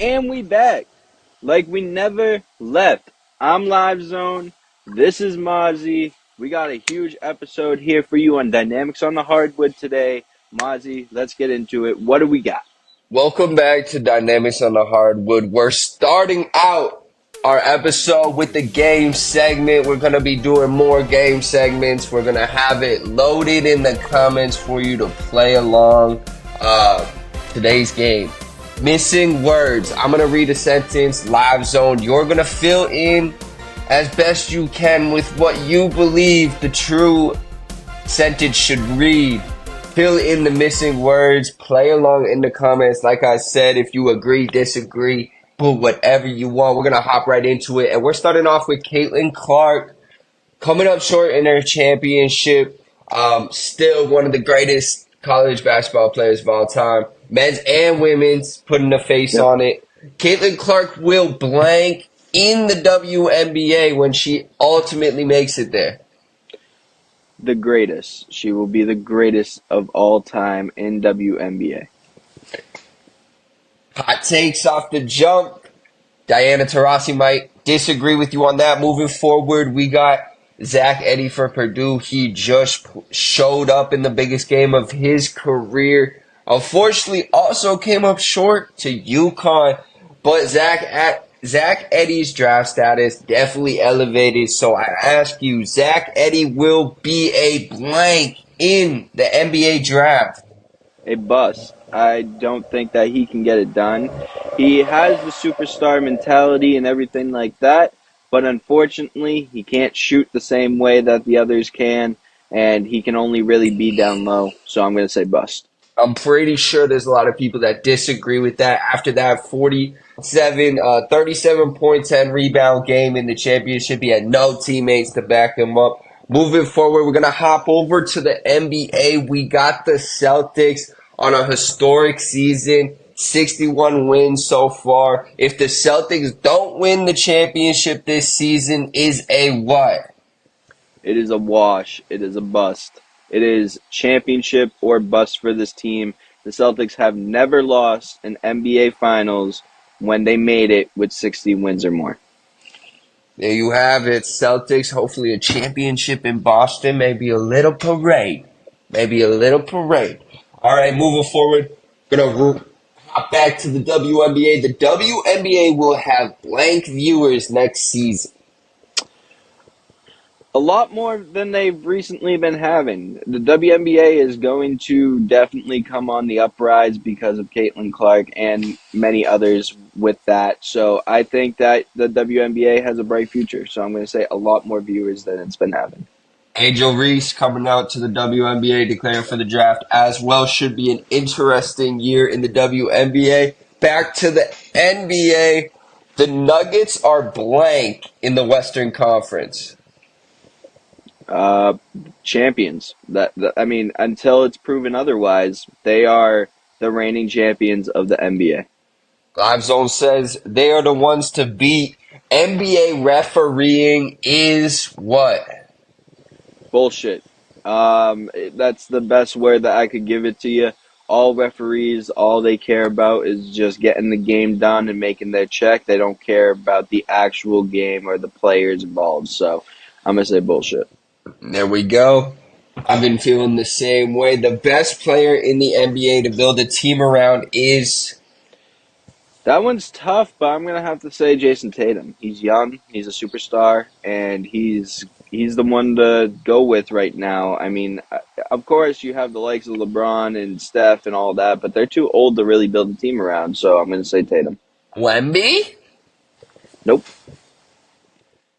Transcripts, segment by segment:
And we back like we never left. I'm Livezone. This is Mazzi. We got a huge episode here for you on Dynamics on the Hardwood today. Mazzi, let's get into it. What do we got? Welcome back to Dynamics on the Hardwood. We're starting out our episode with the game segment. We're going to be doing more game segments. We're going to have it loaded in the comments for you to play along today's game. Missing words. I'm going to read a sentence, Livezone. You're going to fill in as best you can with what you believe the true sentence should read. Fill in the missing words. Play along in the comments. Like I said, if you agree, disagree, put whatever you want. We're going to hop right into it. And we're starting off with Caitlin Clark coming up short in her championship. Still one of the greatest college basketball players of all time. Men's and women's, putting a face on it. Caitlin Clark will blank in the WNBA when she ultimately makes it there. The greatest. She will be the greatest of all time in WNBA. Hot takes off the jump. Diana Taurasi might disagree with you on that. Moving forward, we got Zach Edey for Purdue. He just showed up in the biggest game of his career. Unfortunately, also came up short to UConn. But Zach Edey's draft status definitely elevated. So I ask you, Zach Edey will be a blank in the NBA draft. A bust. I don't think that he can get it done. He has the superstar mentality and everything like that, but unfortunately, he can't shoot the same way that the others can, and he can only really be down low. So I'm going to say bust. I'm pretty sure there's a lot of people that disagree with that. After that 37 point, 10 rebound game in the championship, he had no teammates to back him up. Moving forward, we're going to hop over to the NBA. We got the Celtics on a historic season, 61 wins so far. If the Celtics don't win the championship this season, is a what? It is a wash. It is a bust. It is championship or bust for this team. The Celtics have never lost an NBA Finals when they made it with 60 wins or more. There you have it. Celtics, hopefully a championship in Boston. Maybe a little parade. All right, moving forward, gonna hop back to the WNBA. The WNBA will have blank viewers next season. A lot more than they've recently been having. The WNBA is going to definitely come on the uprise because of Caitlin Clark and many others with that. So I think that the WNBA has a bright future. So I'm going to say a lot more viewers than it's been having. Angel Reese coming out to the WNBA, declaring for the draft as well. Should be an interesting year in the WNBA. Back to the NBA. The Nuggets are blank in the Western Conference. Champions. Until it's proven otherwise, they are the reigning champions of the NBA. Livezone says they are the ones to beat. NBA refereeing is what? Bullshit. That's the best word that I could give it to you. All referees, all they care about is just getting the game done and making their check. They don't care about the actual game or the players involved. So I'm going to say bullshit. There we go. I've been feeling the same way. The best player in the NBA to build a team around is... That one's tough, but I'm going to have to say Jason Tatum. He's young, he's a superstar, and he's the one to go with right now. I mean, of course, you have the likes of LeBron and Steph and all that, but they're too old to really build a team around, so I'm going to say Tatum. Wemby? Nope.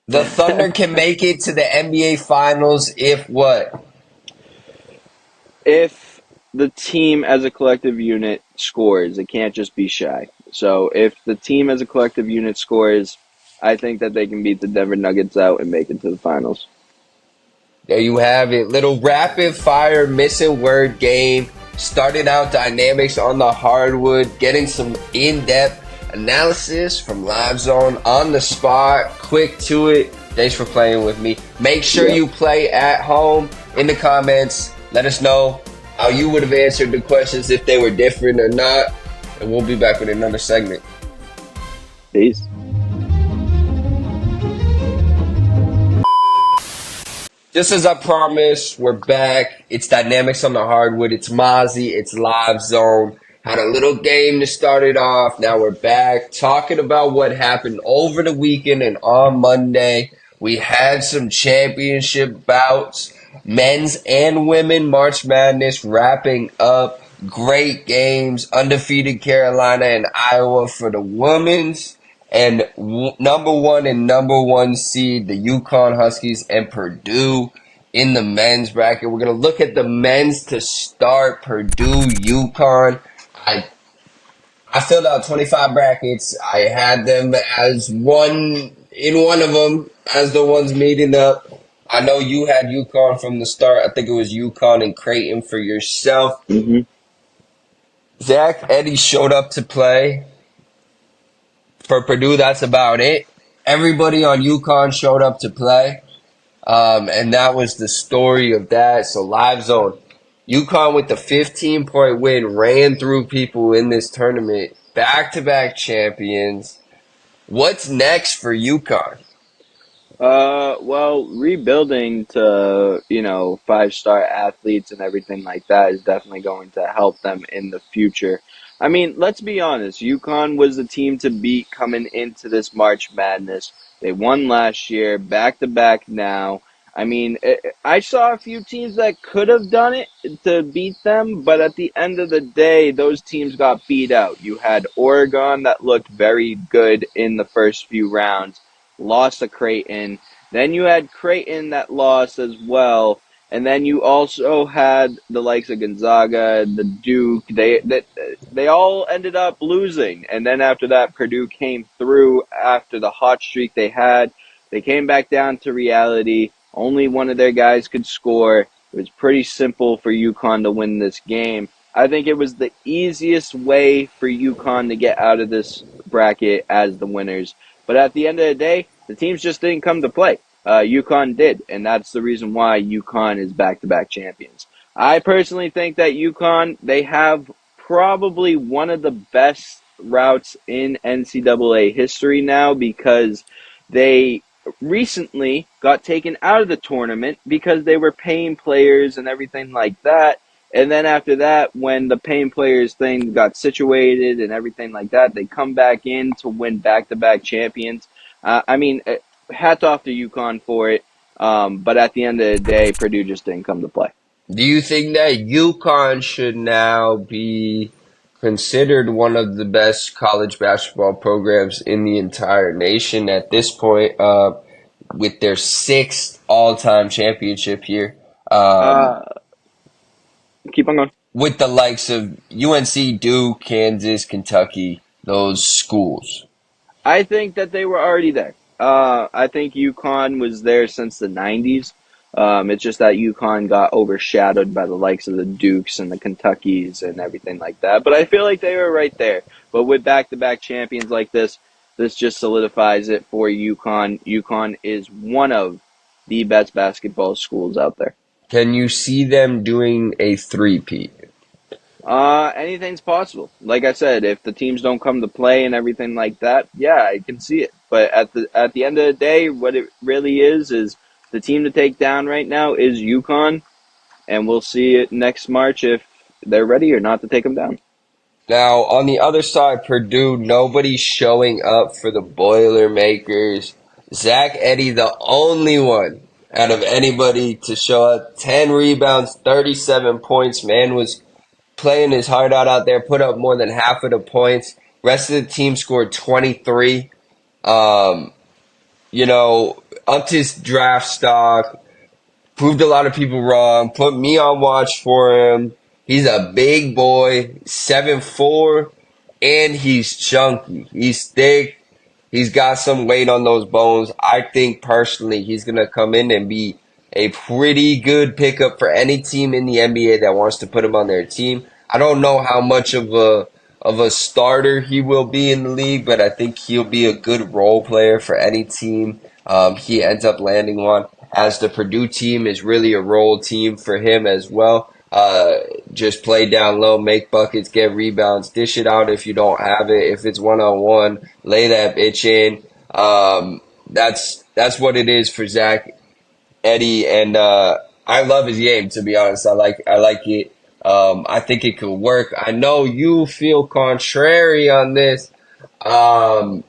The Thunder can make it to the NBA Finals if what? If the team as a collective unit scores, it can't just be shy. So if the team as a collective unit scores, I think that they can beat the Denver Nuggets out and make it to the finals. There you have it. Little rapid fire missing word game. Started out Dynamics on the Hardwood, getting some in-depth analysis from Livezone on the spot. Quick to it. Thanks for playing with me. Make sure you play at home. In the comments, let us know how you would have answered the questions if they were different or not. And we'll be back with another segment. Peace. Just as I promised, we're back. It's Dynamics on the Hardwood. It's Mazzi. It's Livezone. Had a little game to start it off. Now we're back talking about what happened over the weekend and on Monday. We had some championship bouts, men's and women March Madness wrapping up. Great games. Undefeated Carolina and Iowa for the women's. And number one and number one seed, the UConn Huskies and Purdue in the men's bracket. We're going to look at the men's to start. Purdue, UConn. I I filled out 25 brackets. I had them as one of them as the ones meeting up. I know you had UConn from the start. I think it was UConn and Creighton for yourself. Hmm. Zach Edey showed up to play. For Purdue, that's about it. Everybody on UConn showed up to play. And that was the story of that. So Livezone, UConn with the 15-point win ran through people in this tournament. Back-to-back champions. What's next for UConn? Well, rebuilding to, 5-star athletes and everything like that is definitely going to help them in the future. I mean, let's be honest. UConn was the team to beat coming into this March Madness. They won last year, back to back now. I mean, I saw a few teams that could have done it to beat them, but at the end of the day, those teams got beat out. You had Oregon that looked very good in the first few rounds, lost to Creighton. Then you had Creighton that lost as well. And then you also had the likes of Gonzaga, the Duke. They all ended up losing. And then after that, Purdue came through after the hot streak they had. They came back down to reality. Only one of their guys could score. It was pretty simple for UConn to win this game. I think it was the easiest way for UConn to get out of this bracket as the winners. But at the end of the day, the teams just didn't come to play. UConn did, and that's the reason why UConn is back-to-back champions. I personally think that UConn, they have probably one of the best routes in NCAA history now, because they recently got taken out of the tournament because they were paying players and everything like that. And then after that, when the paying players thing got situated and everything like that, they come back in to win back-to-back champions. I mean, hats off to UConn for it. But at the end of the day, Purdue just didn't come to play. Do you think that UConn should now be considered one of the best college basketball programs in the entire nation at this point, with their sixth all-time championship here? Um, Uh, Keep on going. with the likes of UNC, Duke, Kansas, Kentucky, those schools. I think that they were already there. I think UConn was there since the 90s. It's just that UConn got overshadowed by the likes of the Dukes and the Kentuckys and everything like that. But I feel like they were right there. But with back-to-back champions like this just solidifies it for UConn. UConn is one of the best basketball schools out there. Can you see them doing a three-peat? Anything's possible. Like I said, if the teams don't come to play and everything like that, yeah, I can see it. But at the end of the day, what it really is the team to take down right now is UConn, and we'll see it next March if they're ready or not to take them down. Now, on the other side, Purdue, nobody's showing up for the Boilermakers. Zach Edey, the only one out of anybody to show up. 10 rebounds, 37 points. Man was playing his heart out there, put up more than half of the points. Rest of the team scored 23. Um, upped his draft stock, proved a lot of people wrong, put me on watch for him. He's a big boy, 7'4", and he's chunky. He's thick. He's got some weight on those bones. I think personally he's going to come in and be a pretty good pickup for any team in the NBA that wants to put him on their team. I don't know how much of a starter he will be in the league, but I think he'll be a good role player for any team he ends up landing on, as the Purdue team is really a role team for him as well. Uh, just play down low, make buckets, get rebounds, dish it out if you don't have it. If it's one on one, lay that bitch in. That's what it is for Zach Eddie, and I love his game. To be honest, I like it. I think it could work. I know you feel contrary on this.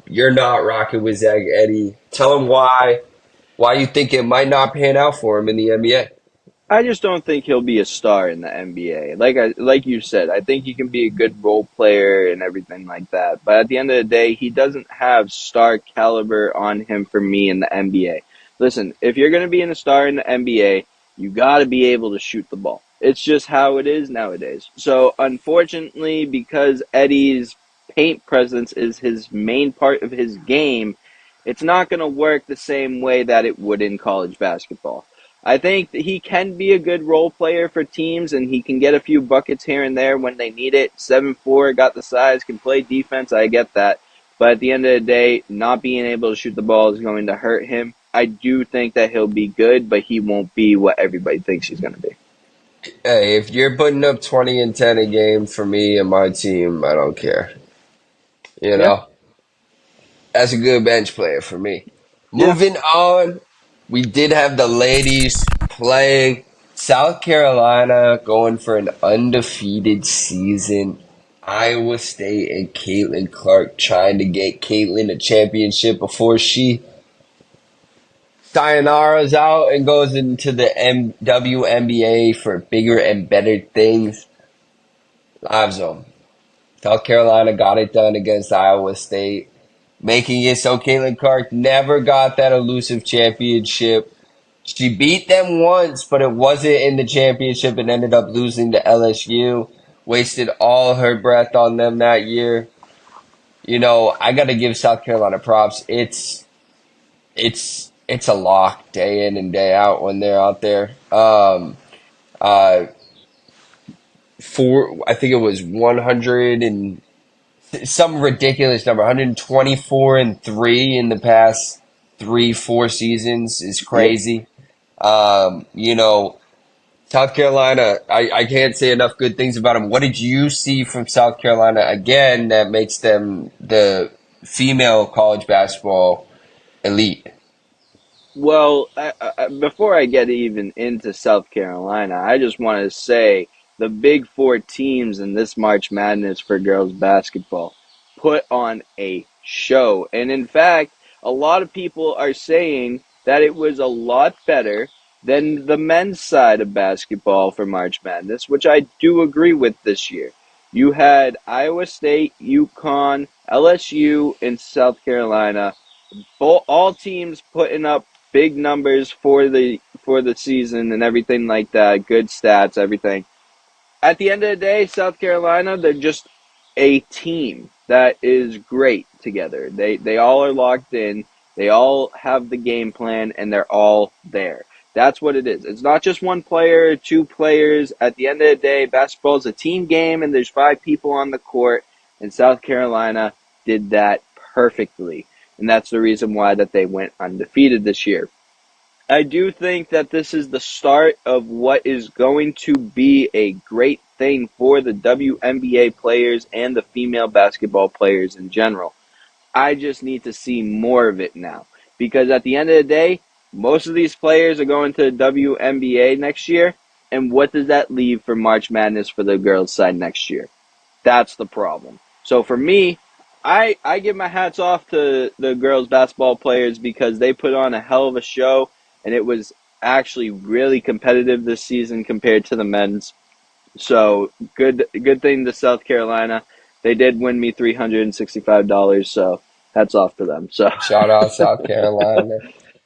You're not rocking with Zach Eddie. Tell him why you think it might not pan out for him in the NBA. I just don't think he'll be a star in the NBA. Like you said, I think he can be a good role player and everything like that. But at the end of the day, he doesn't have star caliber on him for me in the NBA. Listen, if you're going to be a star in the NBA, you got to be able to shoot the ball. It's just how it is nowadays. So, unfortunately, because Eddie's paint presence is his main part of his game, it's not going to work the same way that it would in college basketball. I think that he can be a good role player for teams, and he can get a few buckets here and there when they need it. 7'4", got the size, can play defense. I get that. But at the end of the day, not being able to shoot the ball is going to hurt him. I do think that he'll be good, but he won't be what everybody thinks he's going to be. Hey, if you're putting up 20 and 10 a game for me and my team, I don't care. You Yeah, know, that's a good bench player for me. yeah. Moving on, we did have the ladies playing. South Carolina going for an undefeated season. Iowa State and Caitlin Clark trying to get Caitlin a championship before she sayonara's out and goes into the WNBA for bigger and better things. Livezone. South Carolina got it done against Iowa State, making it so Caitlin Clark never got that elusive championship. She beat them once, but it wasn't in the championship and ended up losing to LSU. Wasted all her breath on them that year. You know, I got to give South Carolina props. It's a lock day in and day out when they're out there. Uh, I think it was 100 and some ridiculous number, 124 and 3 in the past 3, 4 seasons is Yep. crazy. You know, South Carolina, I can't say enough good things about them. What did you see from South Carolina again that makes them the female college basketball elite? Well, before I get even into South Carolina, I just want to say the big four teams in this March Madness for girls basketball put on a show. And in fact, a lot of people are saying that it was a lot better than the men's side of basketball for March Madness, which I do agree with this year. You had Iowa State, UConn, LSU, and South Carolina all teams putting up big numbers for the season and everything like that, good stats, everything. At the end of the day, South Carolina, they're just a team that is great together. They all are locked in. They all have the game plan and they're all there. That's what it is. It's not just one player, two players. At the end of the day, basketball is a team game and there's five people on the court, and South Carolina did that perfectly. And that's the reason why that they went undefeated this year. I do think that this is the start of what is going to be a great thing for the WNBA players and the female basketball players in general. I just need to see more of it now. Because at the end of the day, most of these players are going to the WNBA next year. And what does that leave for March Madness for the girls' side next year? That's the problem. So for me, I give my hats off to the girls basketball players because they put on a hell of a show, and it was actually really competitive this season compared to the men's. So good thing to South Carolina. They did win me $365, so hats off to them. So Shout out South Carolina.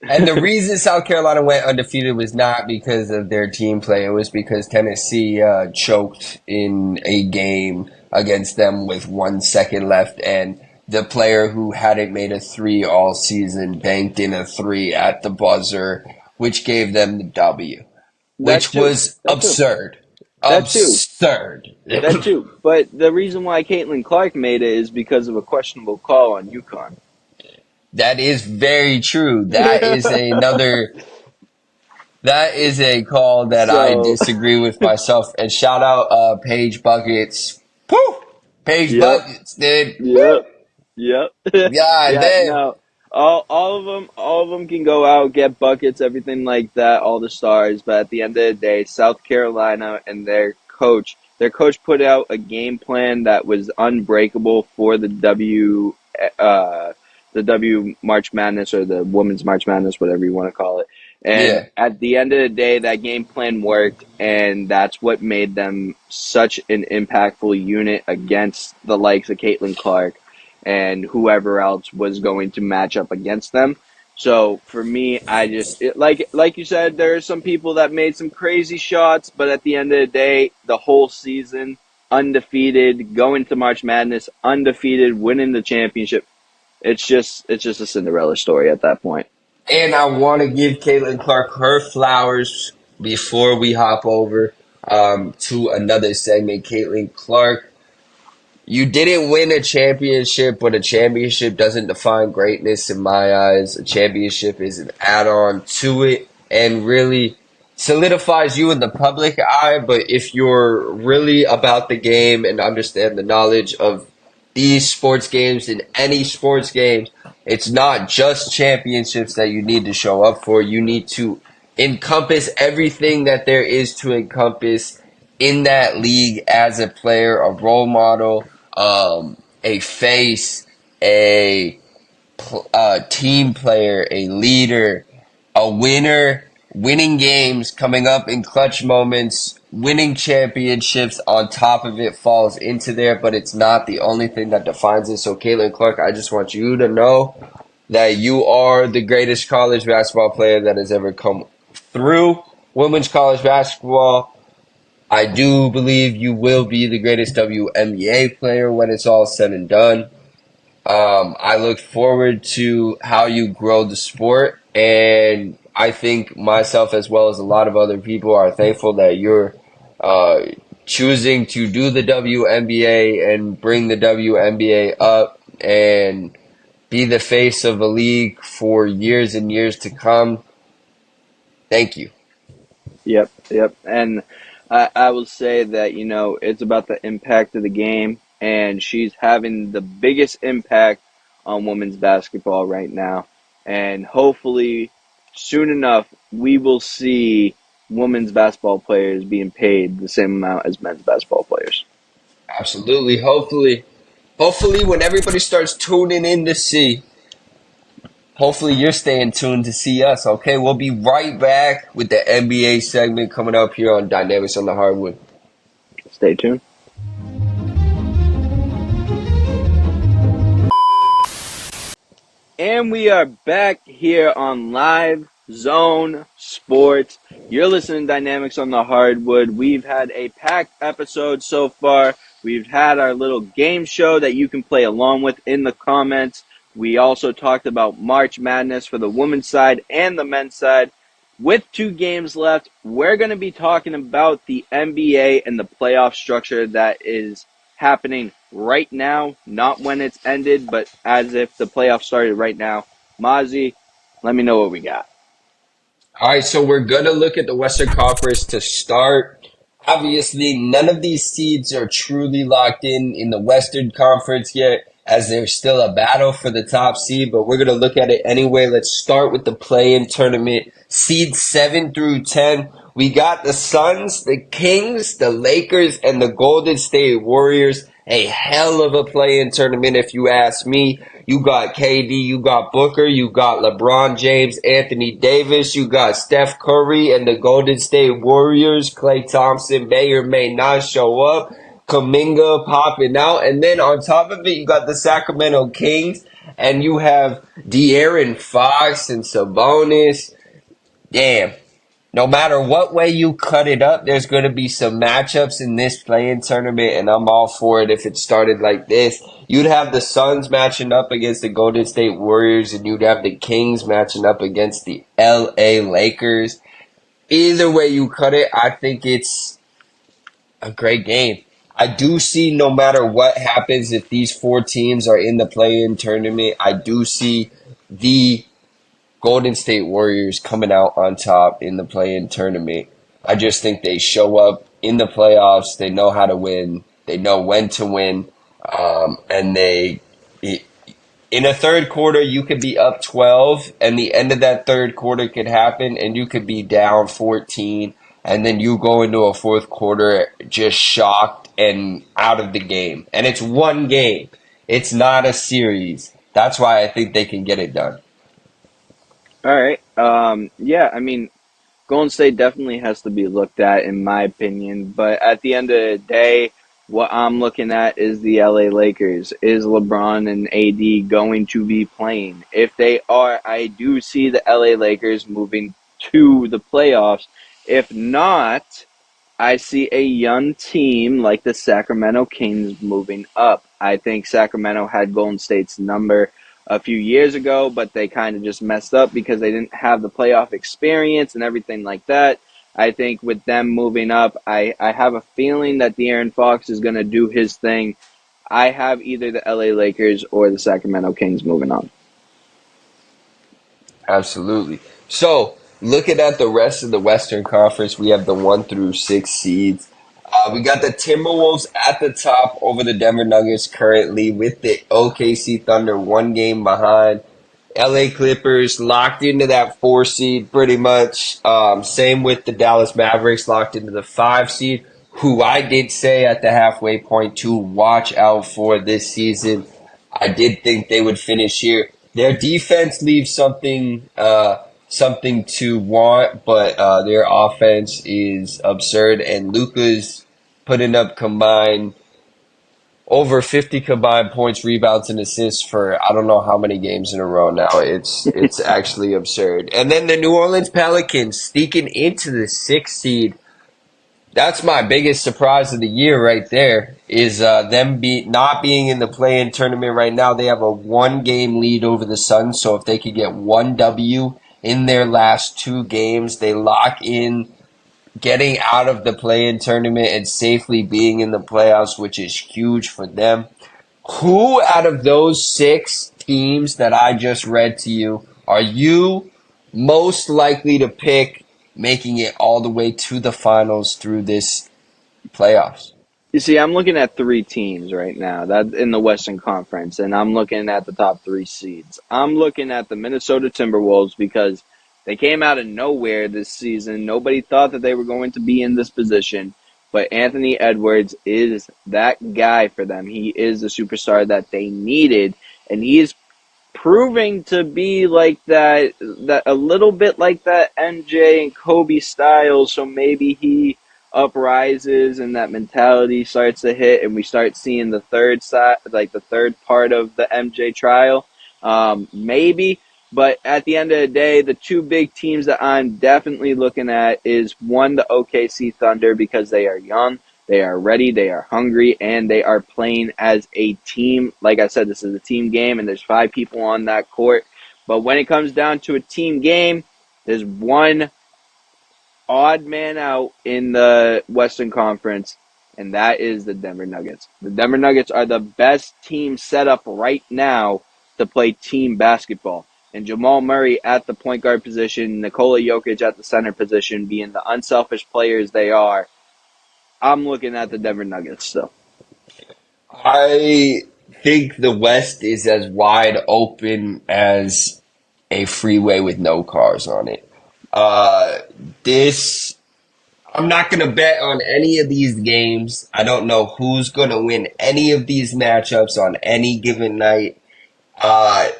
And the reason South Carolina went undefeated was not because of their team play. It was because Tennessee choked in a game against them with 1 second left, and the player who hadn't made a three all season banked in a three at the buzzer, which gave them the W, that which too, was that too, absurd. that too, Absurd. that too. But the reason why Caitlin Clark made it is because of a questionable call on UConn. That is very true. That is another That is a call that I So, disagree with myself. And shout out Paige Buckets. Woo! Paige yep, Buckets, dude. yep. Woo! Yep. God Yeah, damn. no. All of them can go out, get buckets, everything like that, all the stars, but at the end of the day, South Carolina and their coach put out a game plan that was unbreakable for the W March Madness, or the Women's March Madness, whatever you want to call it. And Yeah. at the end of the day, that game plan worked, and that's what made them such an impactful unit against the likes of Caitlin Clark and whoever else was going to match up against them. So for me, like you said, there are some people that made some crazy shots, but at the end of the day, the whole season undefeated, going to March Madness undefeated, winning the championship. It's just a Cinderella story at that point. And I want to give Caitlin Clark her flowers before we hop over to another segment. Caitlin Clark, you didn't win a championship, but a championship doesn't define greatness in my eyes. A championship is an add-on to it and really solidifies you in the public eye. But if you're really about the game and understand the knowledge of these sports games and any sports games, it's not just championships that you need to show up for. You need to encompass everything that there is to encompass in that league as a player, a role model, a face, a team player, a leader, a winner, winning games, coming up in clutch moments, winning championships on top of it falls into there, but it's not the only thing that defines it. So, Caitlin Clark, I just want you to know that you are the greatest college basketball player that has ever come through women's college basketball. I do believe you will be the greatest WNBA player when it's all said and done. I look forward to how you grow the sport, and I think myself as well as a lot of other people are thankful that you're uh, choosing to do the WNBA and bring the WNBA up and be the face of a league for years and years to come. Thank you. Yep, yep. And I will say that, it's about the impact of the game, and she's having the biggest impact on women's basketball right now. And hopefully, soon enough, we will see women's basketball players being paid the same amount as men's basketball players. Absolutely. Hopefully, when everybody starts tuning in to see, hopefully you're staying tuned to see us. Okay, we'll be right back with the NBA segment coming up here on Dynamics on the Hardwood. Stay tuned. And we are back here on Live Zone Sports. You're listening to Dynamics on the Hardwood. We've had a packed episode so far. We've had our little game show that you can play along with in the comments. We also talked about March Madness for the women's side and the men's side. With 2 games left, we're going to be talking about the NBA and the playoff structure that is happening right now, not when it's ended, but as if the playoffs started right now. Mazzi, let me know what we got. All right, so we're going to look at the Western Conference to start. Obviously, none of these seeds are truly locked in the Western Conference yet, as there's still a battle for the top seed, but we're going to look at it anyway. Let's start with the play-in tournament. Seed 7 through 10. We got the Suns, the Kings, the Lakers, and the Golden State Warriors. A hell of a play-in tournament, if you ask me. You got KD, you got Booker, you got LeBron James, Anthony Davis, you got Steph Curry and the Golden State Warriors. Klay Thompson may or may not show up. Kuminga popping out. And then on top of it, you got the Sacramento Kings, and you have De'Aaron Fox and Sabonis. Damn. No matter what way you cut it up, there's going to be some matchups in this play-in tournament, and I'm all for it if it started like this. You'd have the Suns matching up against the Golden State Warriors, and you'd have the Kings matching up against the LA Lakers. Either way you cut it, I think it's a great game. I do see no matter what happens, if these 4 teams are in the play-in tournament, I do see the Golden State Warriors coming out on top in the play-in tournament. I just think they show up in the playoffs. They know how to win. They know when to win. And in a third quarter, you could be up 12, and the end of that third quarter could happen, and you could be down 14, and then you go into a fourth quarter just shocked and out of the game. And it's one game. It's not a series. That's why I think they can get it done. All right. Yeah, I mean, Golden State definitely has to be looked at, in my opinion. But at the end of the day, what I'm looking at is the LA Lakers. Is LeBron and AD going to be playing? If they are, I do see the LA Lakers moving to the playoffs. If not, I see a young team like the Sacramento Kings moving up. I think Sacramento had Golden State's number a few years ago, but they kind of just messed up because they didn't have the playoff experience and everything like that. I think with them moving up, I have a feeling that De'Aaron Fox is going to do his thing. I have either the LA Lakers or the Sacramento Kings moving on. Absolutely. So, looking at the rest of the Western Conference, we have the 1 through 6 seeds. We got the Timberwolves at the top over the Denver Nuggets currently, with the OKC Thunder 1 game behind. LA Clippers locked into that 4 seed pretty much. Same with the Dallas Mavericks locked into the 5 seed, who I did say at the halfway point to watch out for this season. I did think they would finish here. Their defense leaves something to want, but their offense is absurd, and Luka's putting up combined over 50 combined points, rebounds, and assists for I don't know how many games in a row now. It's actually absurd. And then the New Orleans Pelicans sneaking into the 6 seed. That's my biggest surprise of the year right there is them not being in the play-in tournament right now. They have a 1 game lead over the Suns, so if they could get 1 W in their last 2 games, they lock in getting out of the play-in tournament and safely being in the playoffs, which is huge for them. Who out of those 6 teams that I just read to you are you most likely to pick making it all the way to the finals through this playoffs? You see, I'm looking at 3 teams right now that in the Western Conference, and I'm looking at the top 3 seeds. I'm looking at the Minnesota Timberwolves because they came out of nowhere this season. Nobody thought that they were going to be in this position, but Anthony Edwards is that guy for them. He is the superstar that they needed, and he is proving to be like that a little bit like that MJ and Kobe style. So maybe he uprises and that mentality starts to hit, and we start seeing the third side, like the third part of the MJ trial. Maybe, but at the end of the day, the 2 big teams that I'm definitely looking at is one, the OKC Thunder, because they are young. They are ready, they are hungry, and they are playing as a team. Like I said, this is a team game, and there's 5 people on that court. But when it comes down to a team game, there's one odd man out in the Western Conference, and that is the Denver Nuggets. The Denver Nuggets are the best team set up right now to play team basketball. And Jamal Murray at the point guard position, Nikola Jokic at the center position, being the unselfish players they are, I'm looking at the Denver Nuggets still. I think the West is as wide open as a freeway with no cars on it. Uh, this I'm not going to bet on any of these games. I don't know who's going to win any of these matchups on any given night. Uh,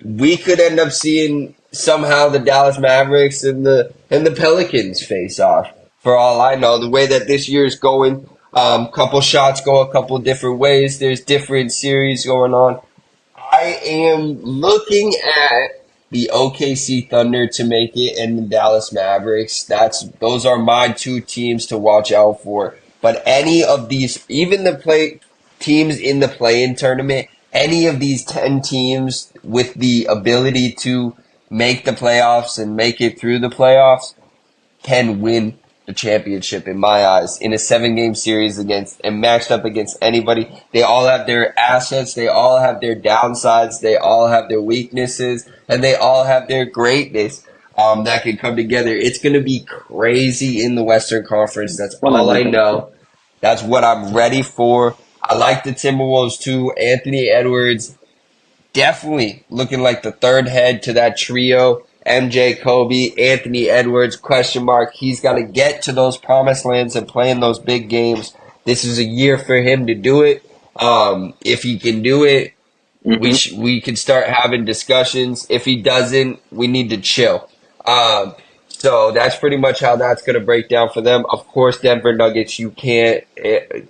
we could end up seeing somehow the Dallas Mavericks and the Pelicans face off. For all I know, the way that this year is going, couple shots go a couple different ways. There's different series going on. I am looking at the OKC Thunder to make it and the Dallas Mavericks. Those are my 2 teams to watch out for. But any of these, even the play teams in the play-in tournament, any of these 10 teams with the ability to make the playoffs and make it through the playoffs can win the championship in my eyes in a 7 game series against and matched up against anybody. They all have their assets, they all have their downsides, they all have their weaknesses, and they all have their greatness that can come together. It's going to be crazy in the Western Conference. That's all I 100%. know. That's what I'm ready for. I like the Timberwolves too. Anthony Edwards definitely looking like the third head to that trio. MJ, Kobe, Anthony Edwards, question mark. He's got to get to those promised lands and play in those big games. This is a year for him to do it. If he can do it, Hmm. we can start having discussions. If he doesn't, we need to chill. Um, so that's pretty much how that's going to break down for them. Of course, Denver Nuggets, you can't.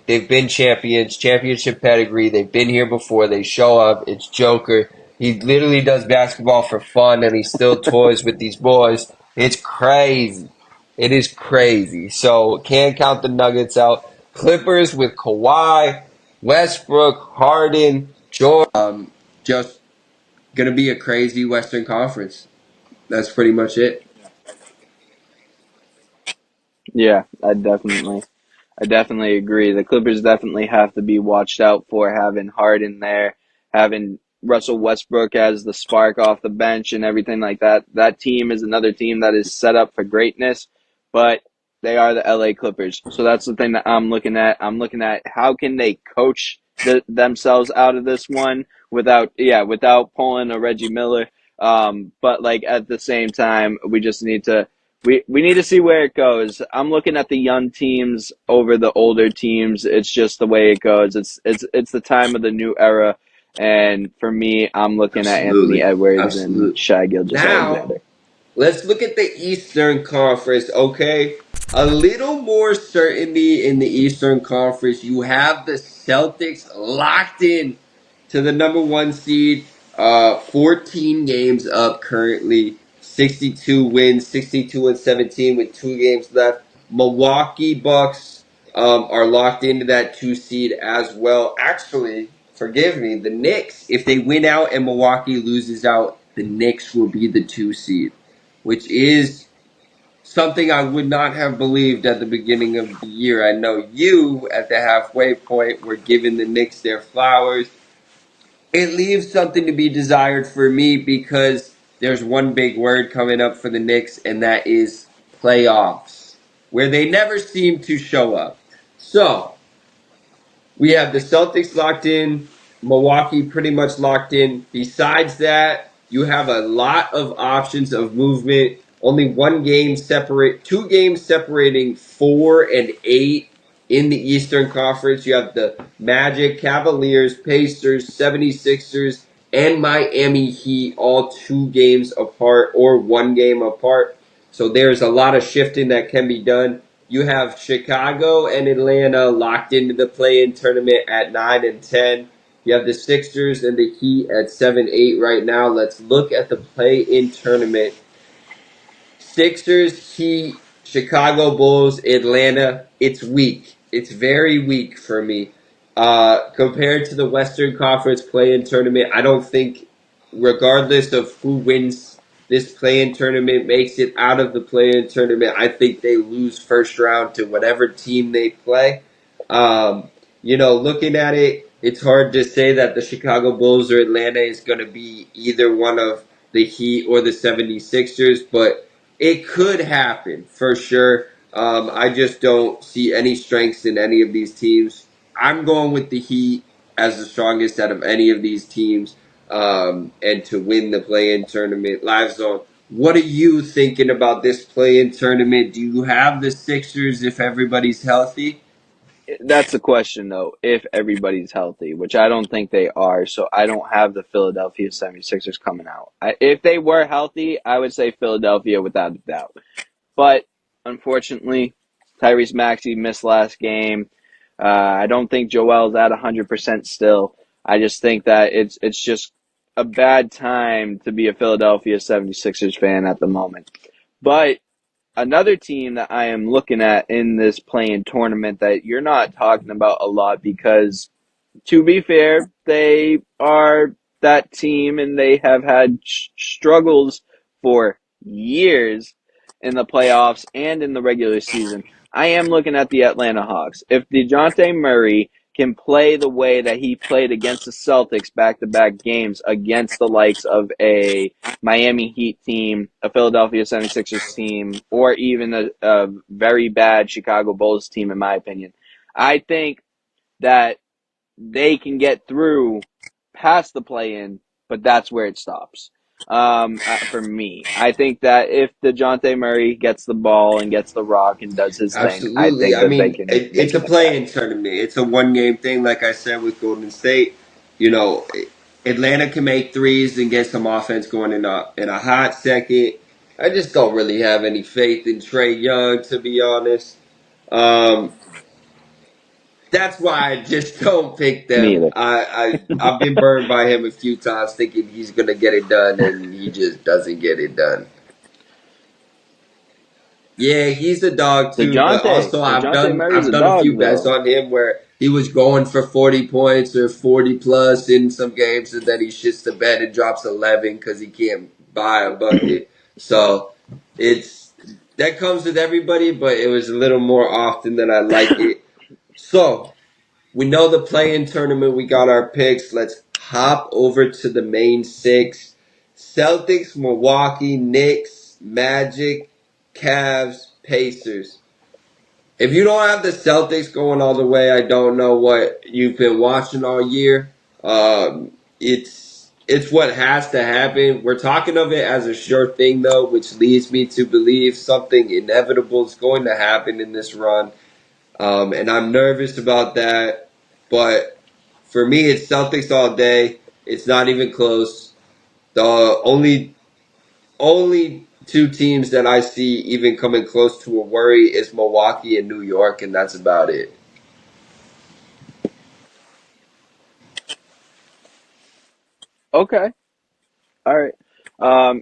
They've been champions, championship pedigree. They've been here before. They show up. It's Joker. He literally does basketball for fun, and he still toys with these boys. It's crazy. It is crazy. So can't count the Nuggets out. Clippers with Kawhi, Westbrook, Harden, George. Just gonna be a crazy Western Conference. That's pretty much it. Yeah, I definitely agree. The Clippers definitely have to be watched out for having Harden there, having Russell Westbrook as the spark off the bench and everything like that. That team is another team that is set up for greatness, but they are the LA Clippers. So that's the thing that I'm looking at. I'm looking at how can they coach themselves out of this one without pulling a Reggie Miller. But like at the same time, we just need to we need to see where it goes. I'm looking at the young teams over the older teams. It's just the way it goes. It's the time of the new era, and for me, I'm looking at Anthony Absolutely. Edwards and Absolutely. Shai Now, Gilgeous-Alexander. let's look at the Eastern Conference, okay? A little more certainty in the Eastern Conference. You have the Celtics locked in to the number one seed. 14 games up currently. 62 wins, 62 and 17 with 2 games left. Milwaukee Bucks are locked into that 2 seed as well. Actually, forgive me, the Knicks, if they win out and Milwaukee loses out, the Knicks will be the 2 seed, which is something I would not have believed at the beginning of the year. I know you at the halfway point were giving the Knicks their flowers. It leaves something to be desired for me because there's one big word coming up for the Knicks, and that is playoffs, where they never seem to show up. So, we have the Celtics locked in, Milwaukee pretty much locked in. Besides that, you have a lot of options of movement. Only 2 games separating 4 and 8 in the Eastern Conference. You have the Magic, Cavaliers, Pacers, 76ers, and Miami Heat all 2 games apart or 1 game apart. So there's a lot of shifting that can be done. You have Chicago and Atlanta locked into the play-in tournament at 9 and 10. You have the Sixers and the Heat at 7, 8 right now. Let's look at the play-in tournament. Sixers, Heat, Chicago Bulls, Atlanta. It's weak. It's very weak for me. Compared to the Western Conference play-in tournament, I don't think, regardless of who wins this play-in tournament, makes it out of the play-in tournament, I think they lose first round to whatever team they play. Looking at it, it's hard to say that the Chicago Bulls or Atlanta is going to be either one of the Heat or the 76ers, but it could happen for sure. I just don't see any strengths in any of these teams. I'm going with the Heat as the strongest out of any of these teams, and to win the play-in tournament. Livezone, what are you thinking about this play-in tournament? Do you have the Sixers if everybody's healthy? That's the question, though, if everybody's healthy, which I don't think they are. So I don't have the Philadelphia 76ers coming out. If they were healthy, I would say Philadelphia without a doubt. But unfortunately, Tyrese Maxey missed last game. I don't think Joel's at 100% still. I just think that it's just a bad time to be a Philadelphia 76ers fan at the moment. But another team that I am looking at in this playing tournament that you're not talking about a lot because, to be fair, they are that team and they have had struggles for years, in the playoffs and in the regular season, I am looking at the Atlanta Hawks. If DeJounte Murray can play the way that he played against the Celtics back-to-back games against the likes of a Miami Heat team, a Philadelphia 76ers team, or even a very bad Chicago Bulls team, in my opinion, I think that they can get through past the play-in, but that's where it stops. For me, I think that if DeJounte Murray gets the ball and gets the rock and does his thing, I Absolutely. think I that mean, they it's a can make that. play-in tournament. It's a one-game thing, like I said with Golden State. You know, Atlanta can make threes and get some offense going in a hot second. I just don't really have any faith in Trae Young, to be honest. Um, that's why I just don't pick Me them. either. I've been burned by him a few times, thinking he's gonna get it done, and he just doesn't get it done. Yeah, he's a dog too, but also DeJounte Murray's I've a done a few dog bets though. on him where he was going for 40 points or 40 plus in some games, and then he shits the bed and drops 11 because he can't buy a bucket. So it's that comes with everybody, but it was a little more often than I like it. So we know the play-in tournament. We got our picks. Let's hop over to the main six. Celtics, Milwaukee, Knicks, Magic, Cavs, Pacers. If you don't have the Celtics going all the way, I don't know what you've been watching all year. It's what has to happen. We're talking of it as a sure thing, though, which leads me to believe something inevitable is going to happen in this run. And I'm nervous about that. But for me, it's Celtics all day. It's not even close. The only two teams that I see even coming close to a worry is Milwaukee and New York, and that's about it. Okay. All right.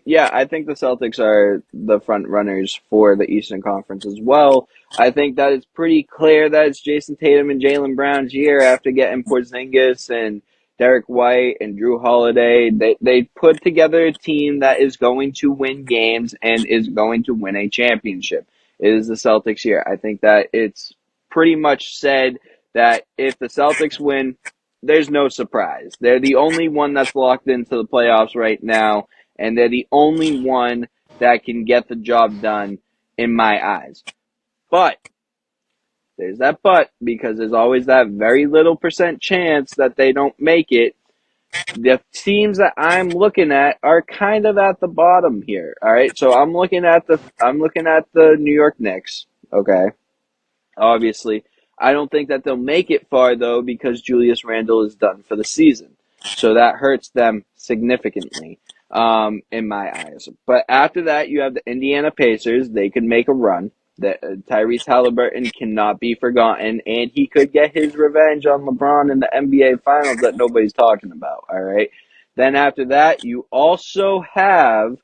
Yeah, I think the Celtics are the front runners for the Eastern Conference as well. I think that it's pretty clear that it's Jason Tatum and Jaylen Brown's year after getting Porzingis and Derek White and Drew Holiday. They put together a team that is going to win games and is going to win a championship. It is the Celtics year. I think that it's pretty much said that if the Celtics win, there's no surprise. They're the only one that's locked into the playoffs right now, and they're the only one that can get the job done in my eyes. But there's that but because there's always that very little percent chance that they don't make it. The teams that I'm looking at are kind of at the bottom here. All right, so I'm looking at the New York Knicks. Okay, obviously. I don't think that they'll make it far, though, because Julius Randle is done for the season. So that hurts them significantly, in my eyes. But after that, you have the Indiana Pacers. They could make a run. Tyrese Halliburton cannot be forgotten, and he could get his revenge on LeBron in the NBA Finals that nobody's talking about, all right? Then after that, you also have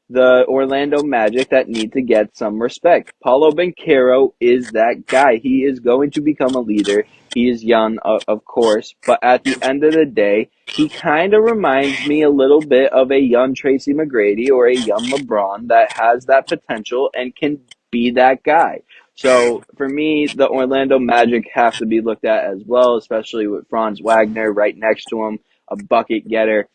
the Orlando Magic that need to get some respect. Paulo Banchero is that guy. He is going to become a leader. He is young, of course, but at the end of the day, he kind of reminds me a little bit of a young Tracy McGrady or a young LeBron that has that potential and can be that guy. So for me, the Orlando Magic have to be looked at as well, especially with Franz Wagner right next to him, a bucket getter.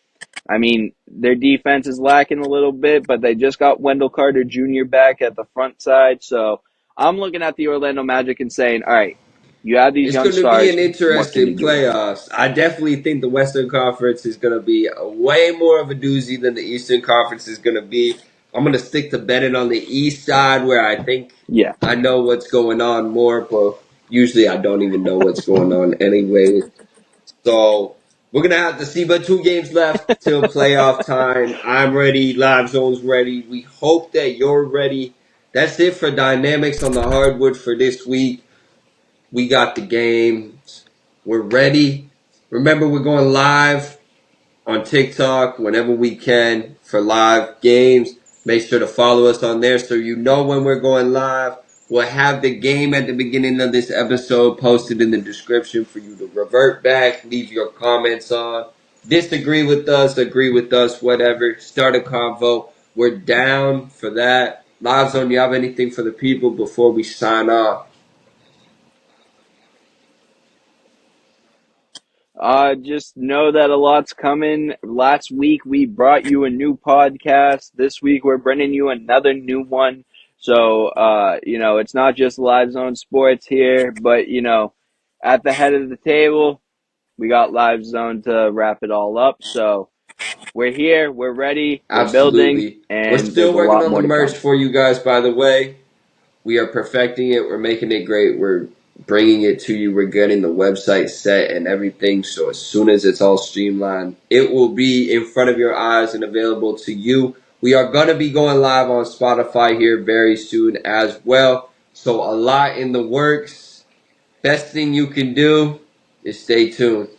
I mean, their defense is lacking a little bit, but they just got Wendell Carter Jr. back at the front side. So I'm looking at the Orlando Magic and saying, all right, you have these It's young going to be stars. an What can interesting you do? playoffs. I definitely think the Western Conference is going to be a way more of a doozy than the Eastern Conference is going to be. I'm going to stick to betting on the East side where I think Yeah. I know what's going on more, but usually I don't even know what's going on anyway. So we're going to have to see, but 2 games left till playoff time. I'm ready. Live Zone's ready. We hope that you're ready. That's it for Dynamics on the Hardwood for this week. We got the games. We're ready. Remember, we're going live on TikTok whenever we can for live games. Make sure to follow us on there so you know when we're going live. We'll have the game at the beginning of this episode posted in the description for you to revert back, leave your comments on. Disagree with us, agree with us, whatever. Start a convo. We're down for that. Livezone, you have anything for the people before we sign off? Just know that a lot's coming. Last week we brought you a new podcast. This week we're bringing you another new one. So, it's not just Live Zone Sports here, but, at the head of the table, we got Live Zone to wrap it all up. So we're here, we're ready, we're building, Absolutely. We're and still there's a working lot on the more to merch come. for you guys, by the way. We are perfecting it. We're making it great. We're bringing it to you. We're getting the website set and everything. So as soon as it's all streamlined, it will be in front of your eyes and available to you. We are going to be going live on Spotify here very soon as well. So a lot in the works. Best thing you can do is stay tuned.